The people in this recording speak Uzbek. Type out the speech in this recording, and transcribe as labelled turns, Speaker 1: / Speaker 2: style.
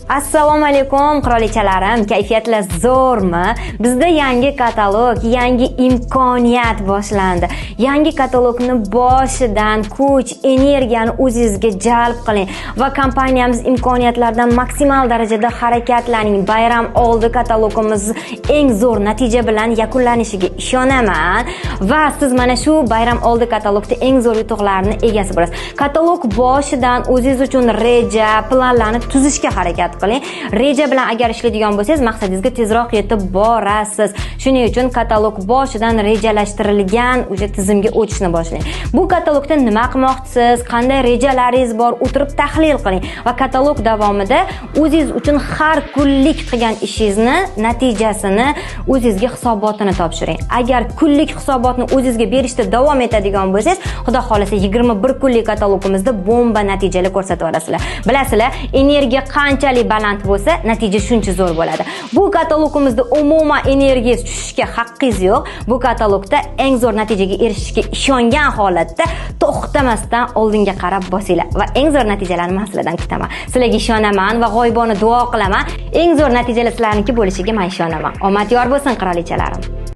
Speaker 1: Assalomu alaykum qirolichalarim, kayfiyatlar zo'rmi? Bizda yangi katalog, yangi imkoniyat boshlandi. Yangi katalogni boshidan kuch, energiyani o'zingizga jalb qiling va kompaniyamiz imkoniyatlardan maksimal darajada harakatlaning. Bayram oldi katalogimiz eng zo'r natija bilan yakunlanishiga ishonaman va siz mana shu bayram oldi katalogda eng zo'r yutuqlarni egasi bo'lasiz. Katalog boshidan o'zingiz uchun reja, planlarni tuzishga harakat qiling. Reja bilan agar ishlaydigan bo'lsangiz, maqsadingizga tezroq yetib borasiz. Shuning uchun katalog boshidan rejalashtirilgan o'sha tizimga o'tishni boshlang. Bu katalogda nima qilmoqchisiz, qanday rejalaringiz bor, o'tirib tahlil qiling va katalog davomida o'zingiz uchun har kunlik qilgan ishingizni natijasini, o'zingizga hisobotini topshiring. Agar kunlik hisobotni o'zingizga berishda davom etadigan bo'lsangiz, xudo xolasa 21 kunlik katalogimizda bomba natijalar ko'rsatib olasizlar. Bilasizlar, energiya qanchalik baland bo'lsa, natija shuncha zo'r bo'ladi. Bu katalogimizda umuman energiya tushishga haqqingiz yo'q. Bu katalogda eng zo'r natijaga erishishga ishongan holatda to'xtamasdan oldinga qarab bosinglar va eng zo'r natijalarni men sizlardan kutaman. Sizlarga ishonaman va g'oyibona duo qilaman. Eng zo'r natijalar sizlarniki bo'lishiga men ishonaman. Omad yor bo'lsin qirolichalarim.